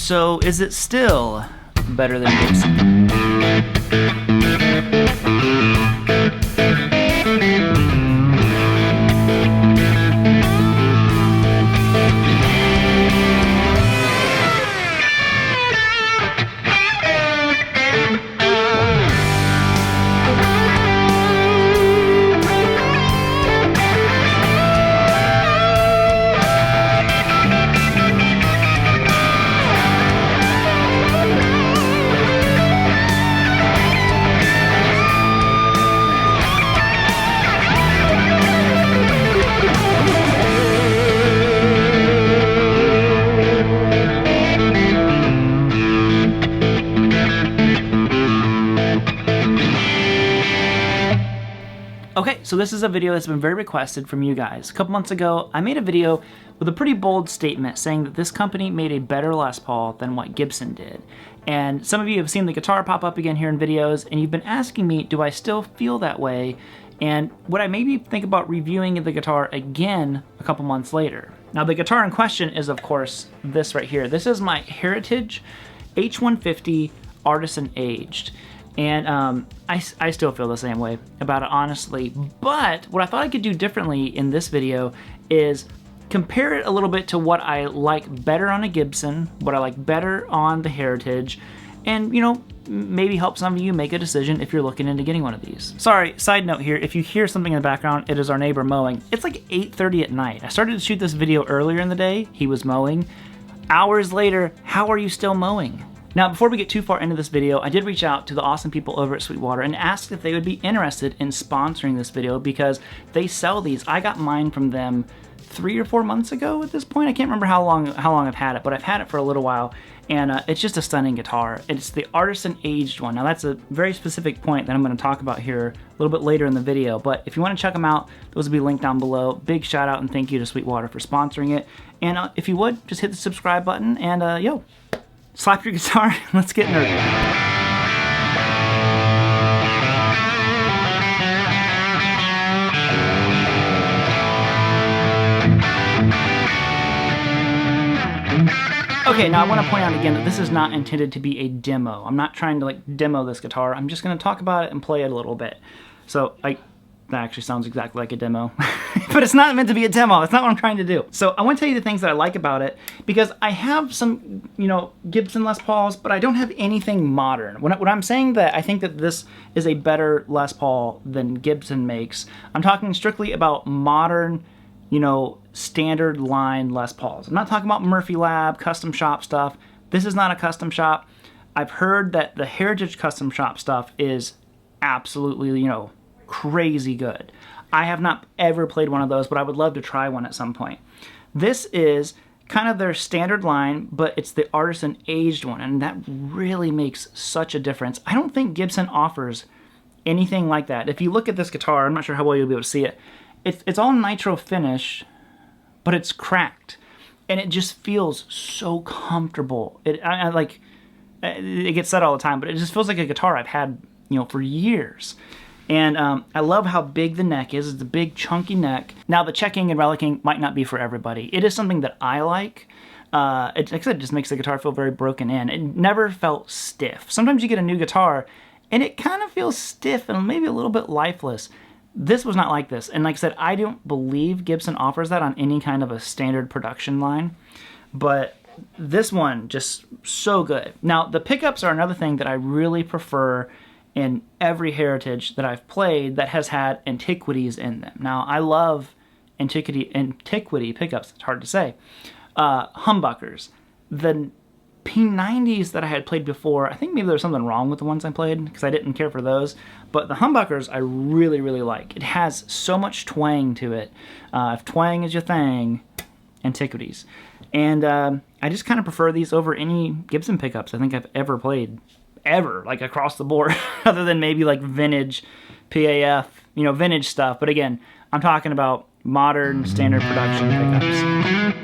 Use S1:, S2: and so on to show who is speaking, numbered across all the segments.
S1: So is it still better than Gibson? Okay, so this is a video that's been very requested from you guys. A couple months ago, I made a video with a pretty bold statement saying that this company made a better Les Paul than what Gibson did. And some of you have seen the guitar pop up again here in videos, and you've been asking me, do I still feel that way? And would I maybe think about reviewing the guitar again a couple months later? Now, the guitar in question is, of course, this right here. This is my Heritage H150 Artisan Aged. And I still feel the same way about it, honestly. But what I thought I could do differently in this video is compare it a little bit to what I like better on a Gibson, what I like better on the Heritage, and, you know, maybe help some of you make a decision if you're looking into getting one of these. Sorry, side note here, if you hear something in the background, it is our neighbor mowing. It's like 8:30 at night. I started to shoot this video earlier in the day. He was mowing. Hours later, how are you still mowing? Now, before we get too far into this video, I did reach out to the awesome people over at Sweetwater and asked if they would be interested in sponsoring this video because they sell these. I got mine from them 3 or 4 months ago at this point. I can't remember how long I've had it, but I've had it for a little while, and it's just a stunning guitar. It's the Artisan Aged one. Now, that's a very specific point that I'm going to talk about here a little bit later in the video, but if you want to check them out, those will be linked down below. Big shout out and thank you to Sweetwater for sponsoring it. And if you would, just hit the subscribe button and yo, slap your guitar and let's get nerdy. Okay, now I want to point out again that this is not intended to be a demo. I'm not trying to like demo this guitar. I'm just going to talk about it and play it a little bit. So that actually sounds exactly like a demo, but it's not meant to be a demo. That's not what I'm trying to do. So I want to tell you the things that I like about it because I have some, you know, Gibson Les Pauls, but I don't have anything modern. When I'm saying that I think that this is a better Les Paul than Gibson makes, I'm talking strictly about modern, you know, standard line Les Pauls. I'm not talking about Murphy Lab, custom shop stuff. This is not a custom shop. I've heard that the Heritage custom shop stuff is absolutely, you know, crazy good. I have not ever played one of those, but I would love to try one at some point. This is kind of their standard line, but it's the Artisan Aged one, and that really makes such a difference. I don't think Gibson offers anything like that. If you look at this guitar, I'm not sure how well you'll be able to see it. It's all nitro finish, but it's cracked, and it just feels so comfortable. It gets said all the time, but it just feels like a guitar I've had, you know, for years. And I love how big the neck is. It's a big, chunky neck. Now, the checking and relicking might not be for everybody. It is something that I like. Like I said, it just makes the guitar feel very broken in. It never felt stiff. Sometimes you get a new guitar, and it kind of feels stiff and maybe a little bit lifeless. This was not like this. And like I said, I don't believe Gibson offers that on any kind of a standard production line. But this one, just so good. Now, the pickups are another thing that I really prefer in every Heritage that I've played that has had antiquities in them. Now, I love antiquity pickups, it's hard to say. Humbuckers. The P90s that I had played before, I think maybe there was something wrong with the ones I played because I didn't care for those, but the humbuckers I really, really like. It has so much twang to it. If twang is your thing, antiquities. And I just kind of prefer these over any Gibson pickups I think I've ever played. Ever, like across the board, other than maybe like vintage PAF, you know, vintage stuff. But again, I'm talking about modern standard production pickups.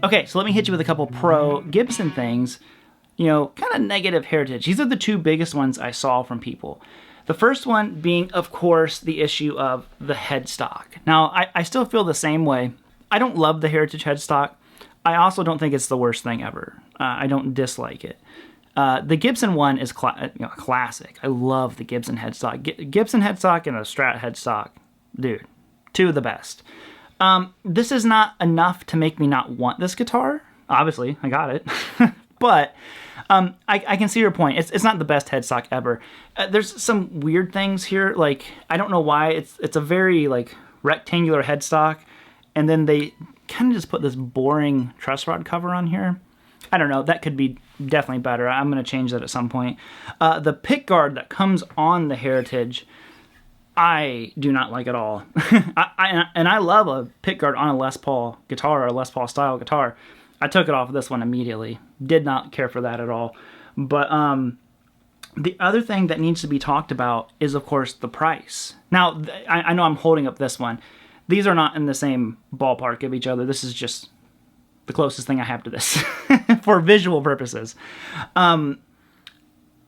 S1: Okay, so let me hit you with a couple pro Gibson things, kind of negative heritage. These are the two biggest ones I saw from people. The first one being, of course, the issue of the headstock. Now, I still feel the same way. I don't love the Heritage headstock. I also don't think it's the worst thing ever. I don't dislike it. The Gibson one is classic. I love the Gibson headstock. Gibson headstock and a Strat headstock, dude, two of the best. This is not enough to make me not want this guitar. Obviously, I got it. But I can see your point. It's not the best headstock ever. There's some weird things here. Like, I don't know why. It's a very, rectangular headstock. And then they kind of just put this boring truss rod cover on here. I don't know. That could be definitely better. I'm going to change that at some point. The pick guard that comes on the Heritage, I do not like at all. I love a pick guard on a Les Paul guitar or a Les Paul style guitar. I took it off of this one immediately. Did not care for that at all. But the other thing that needs to be talked about is, of course, the price. Now, I know I'm holding up this one. These are not in the same ballpark of each other. This is just the closest thing I have to this for visual purposes. The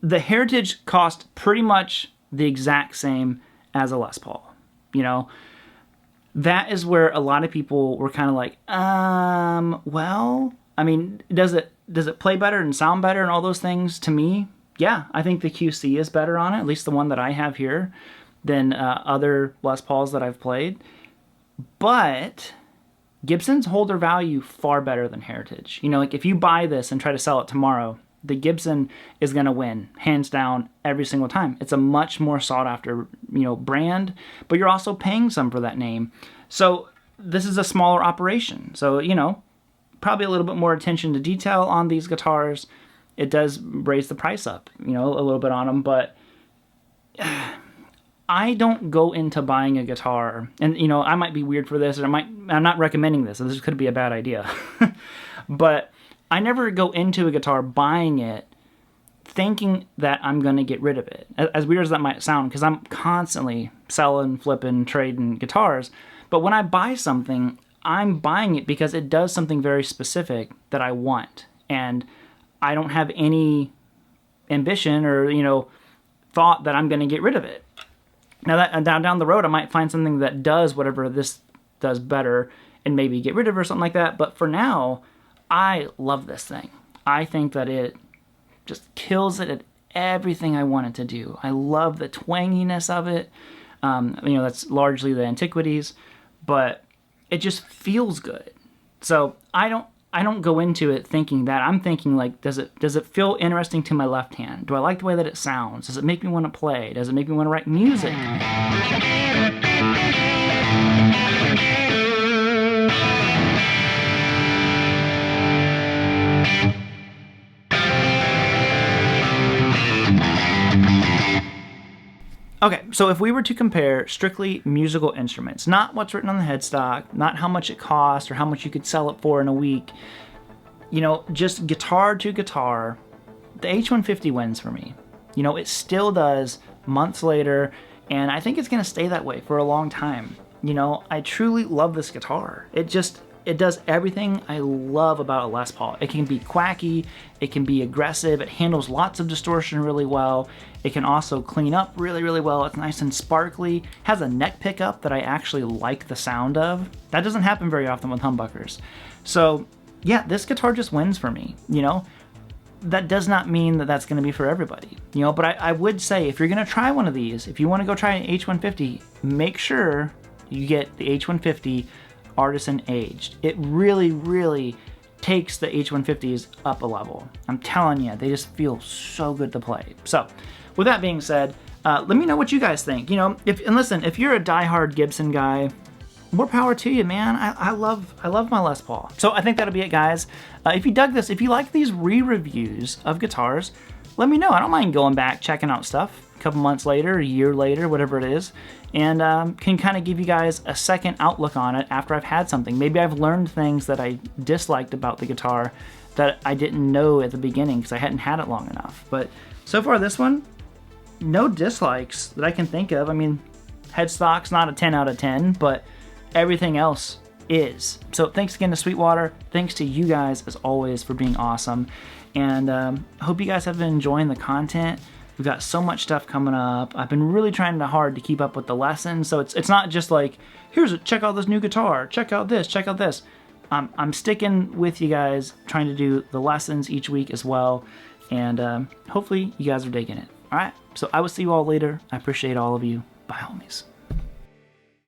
S1: Heritage cost pretty much the exact same as a Les Paul. That is where a lot of people were kind of like, well, I mean, does it play better and sound better and all those things? To me, yeah, I think the QC is better on it, at least the one that I have here, than other Les Pauls that I've played. But Gibsons hold their value far better than Heritage. If you buy this and try to sell it tomorrow, the Gibson is going to win, hands down, every single time. It's a much more sought after, brand, but you're also paying some for that name. So this is a smaller operation. So, probably a little bit more attention to detail on these guitars. It does raise the price up, a little bit on them, but I don't go into buying a guitar, and I might be weird for this, or I'm not recommending this, so this could be a bad idea. But I never go into a guitar buying it thinking that I'm going to get rid of it. As weird as that might sound, because I'm constantly selling, flipping, trading guitars. But when I buy something, I'm buying it because it does something very specific that I want. And I don't have any ambition or, thought that I'm going to get rid of it. Now, down the road, I might find something that does whatever this does better and maybe get rid of it or something like that. But for now, I love this thing. I think that it just kills it at everything I want it to do. I love the twanginess of it. That's largely the antiquities, but it just feels good. So I don't go into it thinking that. I'm thinking does it feel interesting to my left hand? Do I like the way that it sounds? Does it make me want to play? Does it make me want to write music? Okay, so if we were to compare strictly musical instruments, not what's written on the headstock, not how much it costs or how much you could sell it for in a week, just guitar to guitar, the H150 wins for me. It still does months later, and I think it's going to stay that way for a long time. I truly love this guitar. It does everything I love about a Les Paul. It can be quacky, it can be aggressive, it handles lots of distortion really well. It can also clean up really, really well. It's nice and sparkly. Has a neck pickup that I actually like the sound of. That doesn't happen very often with humbuckers. So yeah, this guitar just wins for me. That does not mean that that's going to be for everybody. But I would say if you're going to try one of these, if you want to go try an H150, make sure you get the H150 Artisan Aged. It really, really takes the H150s up a level. I'm telling you, they just feel so good to play. So, with that being said, let me know what you guys think. If you're a diehard Gibson guy, more power to you, man. I love my Les Paul. So I think that'll be it, guys. If you dug this, if you like these re-reviews of guitars, let me know. I don't mind going back, checking out stuff a couple months later, a year later, whatever it is, and can kind of give you guys a second outlook on it after I've had something. Maybe I've learned things that I disliked about the guitar that I didn't know at the beginning because I hadn't had it long enough. But so far, this one, no dislikes that I can think of. I mean, headstock's not a 10 out of 10, but everything else is. So thanks again to Sweetwater. Thanks to you guys, as always, for being awesome. And I hope you guys have been enjoying the content. We've got so much stuff coming up. I've been really trying hard to keep up with the lessons. So it's not just like, check out this new guitar, check out this, check out this. I'm sticking with you guys, trying to do the lessons each week as well. And hopefully you guys are digging it. All right, so I will see you all later. I appreciate all of you. Bye, homies.